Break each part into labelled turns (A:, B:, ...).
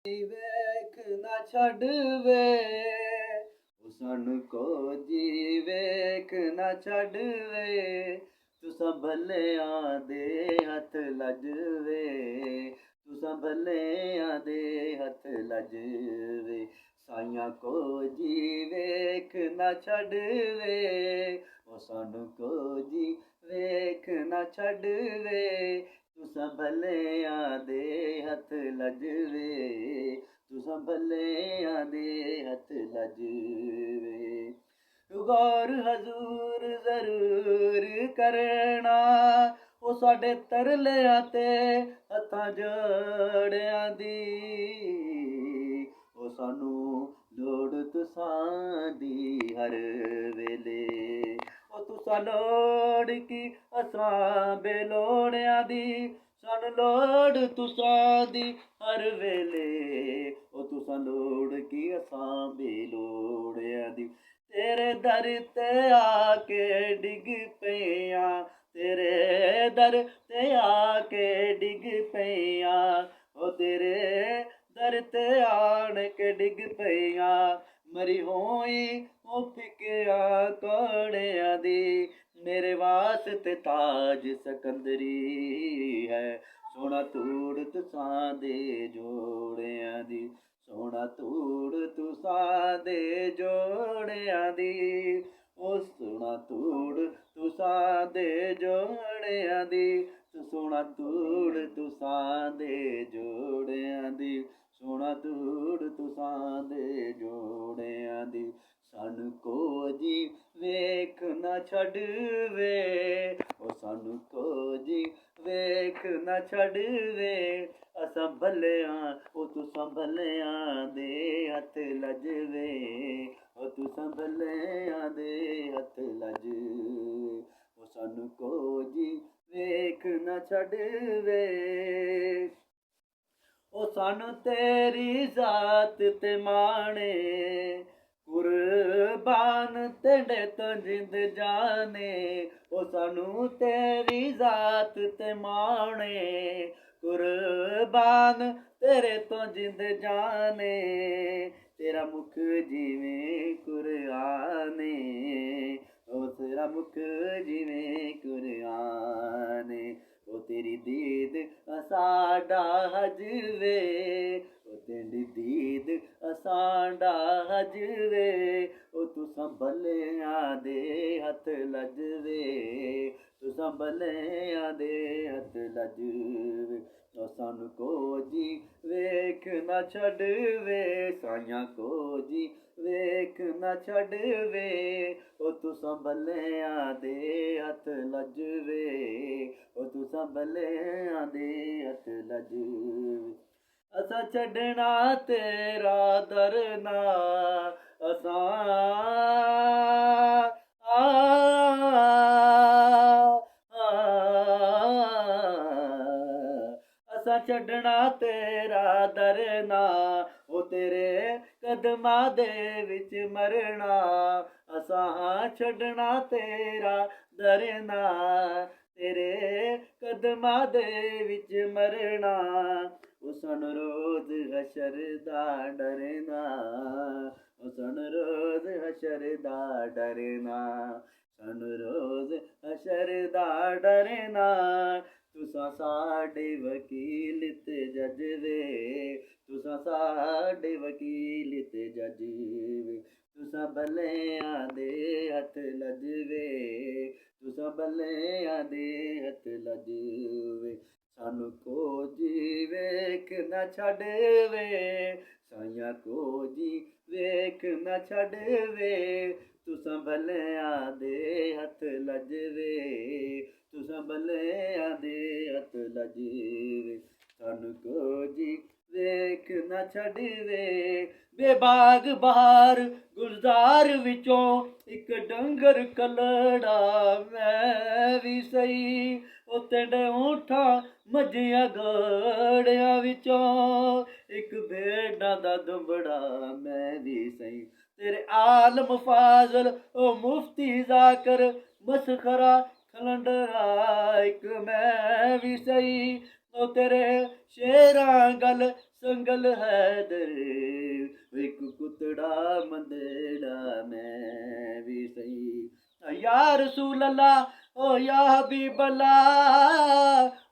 A: ਵੇਖ ਨਾ ਛੱਡ ਵੇ ਸਾਨੂੰ ਕੋ ਜੀ ਵੇਖ ਨਾ ਛੱਡ ਵੇ ਤੁਸਾਂ ਭਲਿਆਂ ਦੇ ਹੱਥ ਲੱਜ ਵੇ ਤੁਸਾਂ ਭਲਿਆਂ ਦੇ ਹੱਥ ਲੱਜ ਵੇ ਸਾਈਆਂ ਕੋ ਜੀ ਵੇਖ ਨਾ ਛੱਡ ਵੇ ਉਹ ਸਾਨੂੰ ਕੋ ਜੀ ਵੇਖ ਨਾ ਛੱਡ ਵੇ ਤੁਸਾਂ ਭਲਿਆਂ ਦੇ ਹੱਥ ਲੱਜ ਵੇ ਤੁਸਾਂ ਭਲਿਆਂ ਦੇ ਹੱਥ ਲੱਜ ਵੇ ਗੌਰ ਹਜ਼ੂਰ ਜ਼ਰੂਰ ਕਰਨਾ ਉਹ ਸਾਡੇ ਤਰਲਿਆਂ ਤੇ ਹੱਥਾਂ ਜੋੜਿਆਂ ਦੀ ਉਹ ਸਾਨੂੰ ਲੋੜ ਤੁਸਾਂ ਦੀ ਹਰ ਵੇਲੇ ਉਹ ਤੁਸਾਂ ਲੋੜ ਕੀ ਅਸਾਂ ਬੇਲੋੜਿਆਂ ਦੀ ਸਾਨੂੰ ਲੋੜ ਤੁਸਾਂ ਦੀ ਹਰ ਵੇਲੇ ਉਹ ਤੁਸਾਂ ਲੋੜ ਕੀ ਅਸਾਂ ਬੇਲੋੜਿਆਂ ਦੀ ਤੇਰੇ ਦਰ ਤੇ ਆ ਕੇ ਡਿੱਗ ਪਈਆਂ ਤੇਰੇ ਦਰ ਤੇ ਆ ਕੇ ਡਿੱਗ ਪਈਆਂ ਉਹ ਤੇਰੇ ਦਰ ਤੇ ਆਣ ਕੇ ਡਿੱਗ ਪਈਆਂ ਮਰੀ ਹੋਈ ਉਹ ਫਿਕਿਆ ਕੋੜਿਆਂ ਦੀ ਮੇਰੇ ਵਾਸਤੇ ਤਾਜ ਸਿਕੰਦਰੀ ਹੈ ਸੋਹਣਾ ਧੂੜ ਤੁਸਾਂ ਦੇ ਜੋੜਿਆਂ ਦੀ ਸੋਹਣਾ ਧੂੜ ਤੁਸਾਂ ਦੇ ਜੋੜਿਆਂ ਦੀ ਉਹ ਸੋਹਣਾ ਧੂੜ ਤੁਸਾਂ ਦੇ ਜੋੜਿਆਂ ਦੀ ਸੋਹਣਾ ਧੂੜ ਤੁਸਾਂ ਦੇ ਜੋੜਿਆਂ ਦੀ ਸੋਹਣਾ ਧੂੜ ਤੁਸਾਂ ਦੇ ਜੋੜਿਆਂ ਦੀ ਸਾਨੂੰ ਕੋ ਜੀ ਵੇਖ ਨਾ ਛੱਡ ਵੇ ਉਹ ਸਾਨੂੰ ਕੋ ਜੀ ਵੇਖ ਨਾ ਛੱਡ ਵੇ ਅਸਾਂ ਭਲਿਆਂ ਉਹ ਤੁਸਾਂ ਭਲਿਆਂ ਦੇ ਹੱਥ ਲੱਜ ਵੇ ਉਹ ਤੁਸਾਂ ਭਲਿਆਂ ਦੇ ਹੱਥ ਲੱਜ ਉਹ ਸਾਨੂੰ ਕੋ ਜੀ ਵੇਖ ਨਾ ਛੱਡ ਵੇ ਉਹ ਸਾਨੂੰ ਤੇਰੀ ਜ਼ਾਤ ਤੇ ਮਾਣੇ ਕੁਰਬਾਨ ਤੇਰੇ ਤੋਂ ਜਿੰਦ ਜਾਨੇ ਉਹ ਸਾਨੂੰ ਤੇਰੀ ਜ਼ਾਤ ਤੇ ਮਾਣੇ ਕੁਰਬਾਨ ਤੇਰੇ ਤੋਂ ਜਿੰਦ ਜਾਨੇ ਤੇਰਾ ਮੁਖ ਜਿਵੇਂ ਕੁਰਆਨੇ ਉਹ ਤੇਰਾ ਮੁਖ ਜਿਵੇਂ ਕੁਰਆਨੇ ਉਹ ਤੇਰੀ ਦੀਦ ਸਾਡਾ ਹਜ ਵੇ ਉਹ ਤੇਰੀ ਦੀਦ ਸਾਡਾ ਹਜ ਵੇ ਉਹ ਤੁਸਾਂ ਭਲਿਆਂ ਦੇ ਹੱਥ ਲੱਜ ਵੇ ਤੁਸਾਂ ਭਲਿਆਂ ਦੇ ਹੱਥ ਲੱਜ ਵੇ ਉਹ ਸਾਨੂੰ ਕੋ ਜੀ ਵੇਖ ਨਾ ਛੱਡ ਵੇ ਸਾਈਆਂ ਕੋ ਜੀ ਵੇਖ ਨਾ ਛੱਡ ਵੇ ਉਹ ਤੁਸਾਂ ਭਲਿਆਂ ਦੇ ਹੱਥ ਲੱਜ ਵੇ ਉਹ ਤੁਸਾਂ ਭਲਿਆਂ ਦੇ ਹੱਥ ਲੱਜ ਵੇ ਅਸਾਂ ਛੱਡਣਾ ਤੇਰਾ ਦਰ ਨਾ ਅਸਾਂ ਛੱਡਣਾ ਤੇਰਾ ਦਰ ਨਾ ਉਹ ਤੇਰੇ ਕਦਮਾਂ ਦੇ ਵਿੱਚ ਮਰਨਾ ਅਸਾਂ ਛੱਡਣਾ ਤੇਰਾ ਦਰ ਨਾ ਤੇਰੇ ਕਦਮਾਂ ਦੇ ਵਿੱਚ ਮਰਨਾ ਉਹ ਸਾਨੂੰ ਰੋਜ਼ ਹਸ਼ਰ ਦਾ ਡਰਨਾ ਉਹ ਸਾਨੂੰ ਰੋਜ਼ ਹਸ਼ਰ ਦਾ ਡਰਨਾ ਸਾਨੂੰ ਰੋਜ਼ ਹਸ਼ਰ ਦਾ ਡਰਨਾ ਤੁਸਾਂ ਸਾਡੇ ਵਕੀਲ ਤੇ ਜੱਜ ਵੇ ਤੁਸਾਂ ਸਾਡੇ ਵਕੀਲ ਤੇ ਜੱਜ ਵੇ ਤੁਸਾਂ ਭਲਿਆਂ ਦੇ ਹੱਥ ਲੱਜ ਵੇ ਤੁਸਾਂ ਭਲਿਆਂ ਦੇ ਹੱਥ ਲੱਜ ਵੇ ਸਾਨੂੰ ਕੋ ਜੀ ਵੇਖ ਨਾ ਛੱਡ ਵੇ ਸਾਈਆਂ ਕੋ ਜੀ ਵੇਖ ਨਾ ਛੱਡ ਵੇ ਤੁਸਾਂ ਭਲਿਆਂ ਦੇ ਹੱਥ ਲੱਜ ਵੇ ਤੁਸਾਂ ਭਲਿਆਂ ਦੇ ਹੱਥ ਲੱਜ ਵੇ ਸਾਨੂੰ ਕੋ ਜੀ ਵੇਖ ਨਾ ਛੱਡ ਵੇ ਬੇਬਾਗ ਬਹਾਰ ਗੁਲਜ਼ਾਰ ਵਿੱਚੋਂ ਇੱਕ ਡੰਗਰ ਕਲੜਾ ਮੈਂ ਵੀ ਸਹੀ ਉਹ ਤੇਰੇ ਊਠਾਂ ਮੱਝੀਆਂ ਘੋੜਿਆਂ ਵਿੱਚੋਂ ਇੱਕ ਭੇਡਾਂ ਦਾ ਦੁੰਬੜਾ ਮੈਂ ਵੀ ਸਹੀ ਤੇਰੇ ਆਲਮ ਫਾਜ਼ਲ ਉਹ ਮੁਫਤੀ ਜ਼ਾਕਰ ਮਸਖਰਾ ਖਲੰਡਰਾ ਇੱਕ ਮੈਂ ਵੀ ਸਹੀ ਉਹ ਤੇਰੇ ਸ਼ੇਰਾਂ ਗਲ ਸੰਗਲ ਹੈਦਰ, ਇੱਕ ਕੁੱਤੜਾ ਮੰਦੜਾ ਮੈਂ ਵੀ ਸਹੀ। ਯਾ ਰਸੂਲ ਅੱਲਾ ਓ ਯਾ ਹਬੀਬ ਅੱਲਾ,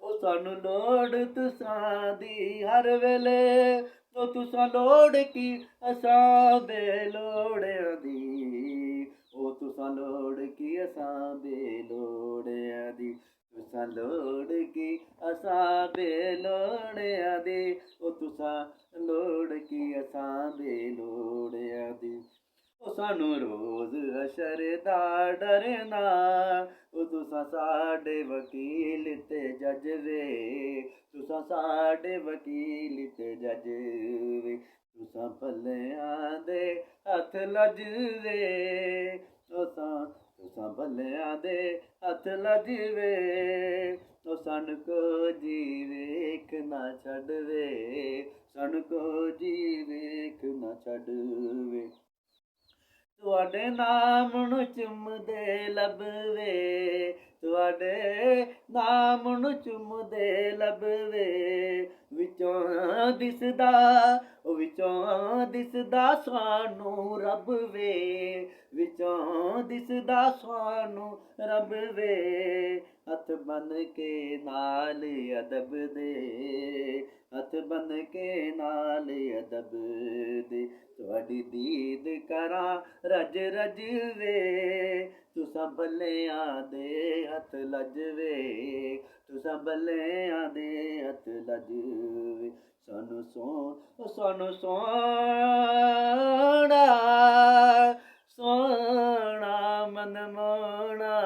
A: ਉਹ ਸਾਨੂੰ ਲੋੜ ਤੁਸਾਂ ਦੀ ਹਰ ਵੇਲੇ, ਉਹ ਤੁਸਾਂ ਲੋੜ ਕੀ ਅਸਾਂ ਬੇਲੋੜਿਆਂ ਦੀ, ਉਹ ਤੁਸਾਂ ਲੋੜ ਕੀ ਅਸਾਂ ਬੇਲੋੜਿਆਂ ਦੀ, ਤੁਸਾਂ ਲੋੜ ਕੀ ਅਸਾਂ ਬੇਲੋੜਿਆਂ ਦੀ, ਉਹ ਤੁਸਾਂ ਲੋੜ ਕੀ ਅਸਾਂ ਬੇਲੋੜਿਆਂ ਦੀ। ਉਹ ਸਾਨੂੰ ਰੋਜ਼ ਹਸ਼ਰ ਦਾ ਡਰਨਾ, ਉਹ ਤੁਸਾਂ ਸਾਡੇ ਵਕੀਲ ਤੇ ਜੱਜ ਵੇ, ਤੁਸਾਂ ਸਾਡੇ ਵਕੀਲ ਤੇ ਜੱਜ ਵੇ, ਤੁਸਾਂ ਭਲਿਆਂ ਦੇ ਹੱਥ ਲੱਜ ਵੇ, ਤੁਸਾਂ ਭਲਿਆਂ ਦੇ ਹੱਥ ਲੱਜ ਵੇ, ਉਹ ਸਾਨੂੰ ਕੁਝ ਵੇਖ ਨਾ ਛੱਡ ਵੇ, ਸਾਨੂੰ ਕੁਝ ਵੇਖ ਨਾ ਛੱਡ ਵੇ। ਤੁਹਾਡੇ ਨਾਮ ਨੂੰ ਚੁੰਮਦੇ ਲੱਭ ਵੇ, ਤੁਹਾਡੇ ਨਾਮ ਨੂੰ ਚੁੰਮਦੇ ਲੱਭ ਵੇ, ਵਿੱਚੋਂ ਦਿਸਦਾ ਵਿੱਚੋਂ ਦਿਸਦਾ ਸਾਨੂੰ ਰੱਬ ਵੇ, ਵਿੱਚੋਂ ਦਿਸਦਾ ਸਾਨੂੰ ਰੱਬ ਵੇ, ਹੱਥ ਬੰਨ ਕੇ ਨਾਲ ਅਦਬ ਦੇ, ਹੱਥ ਬੰਨ ਕੇ ਨਾਲ ਅਦਬ ਦੇ, ਤੁਹਾਡੀ ਦੀਦ ਕਰਾਂ ਰਜ ਰਜ ਵੇ, ਤੁਸਾਂ ਭਲਿਆਂ ਦੇ ਹੱਥ ਲੱਜ ਵੇ, ਤੁਸਾਂ ਭਲਿਆਂ ਦੇ ਹੱਥ ਲੱਜ ਵੇ, ਸਾਨੂੰ ਸਾਨੂੰ ਸੋਹਣਾ ਮਨਮੋਹਣਾ,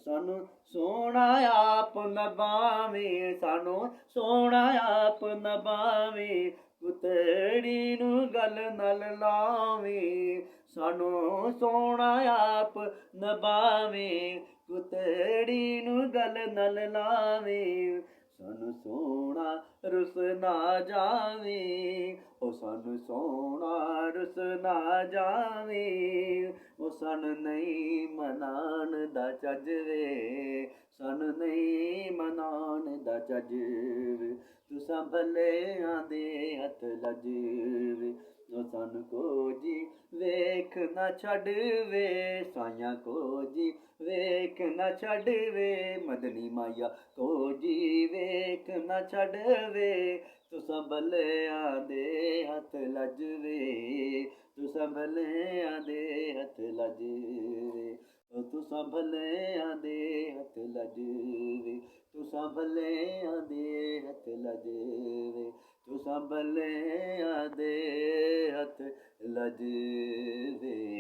A: ਸਾਨੂੰ ਸੋਹਣਾ ਆਪ ਨਭਾਵੇਂ, ਸਾਨੂੰ ਸੋਹਣਾ ਆਪ ਨਭਾਵੇਂ, ਕੁਤੜੀ ਨੂੰ ਗਲ ਨਾਲ ਲਾਵੇਂ, ਸਾਨੂੰ ਸੋਹਣਾ ਆਪ ਨਭਾਵੇਂ, ਕੁਤੜੀ ਨੂੰ ਗਲ ਨਾਲ ਲਾਵੇਂ, ਸਾਨੂੰ ਸੋਹਣਾ ਰੁਸ ਨਾ ਜਾਵੇਂ, ਉਹ ਸਾਨੂੰ ਸੋਹਣਾ ਰੁਸ ਨਾ ਜਾਵੇਂ, ਉਹ ਸਾਨੂੰ ਨਹੀਂ ਮਨਾਉਣ ਦਾ ਚੱਜ ਵੇ, ਸਾਨੂੰ ਨਹੀਂ ਮਨਾਉਣ ਦਾ ਚੱਜ ਵੇ, ਤੁਸਾਂ ਭਲਿਆਂ ਦੇ ਹੱਥ ਲੱਜ ਵੇ, ਉਹ ਸਾਨੂੰ ਕੁਝ ਵੇਖ ਨਾ ਛੱਡ ਵੇ, ਸਾਈਆਂ ਕੁਝ ਵੇਖ ਨਾ ਛੱਡ ਵੇ, ਮਦਨੀ ਮਾਇਆ ਕੁਝ ਵੇਖ ਨਾ ਛੱਡ ਵੇ, ਤੁਸਾਂ ਭਲਿਆਂ ਦੇ ਹੱਥ ਲੱਜ ਵੇ, ਤੁਸਾਂ ਭਲਿਆਂ ਦੇ ਹੱਥ ਲੱਜ ਵੇ, ਉਹ ਤੁਸਾਂ ਭਲਿਆਂ ਦੇ ਹੱਥ ਲੱਜ ਵੇ, ਤੁਸਾਂ ਭਲਿਆਂ ਦੇ ਹੱਥ ਲੱਜ ਵੇ, ਤੁਸਾਂ ਭਲਿਆਂ ਦੇ ਹੱਥ ਲੱਜ ਵੇ।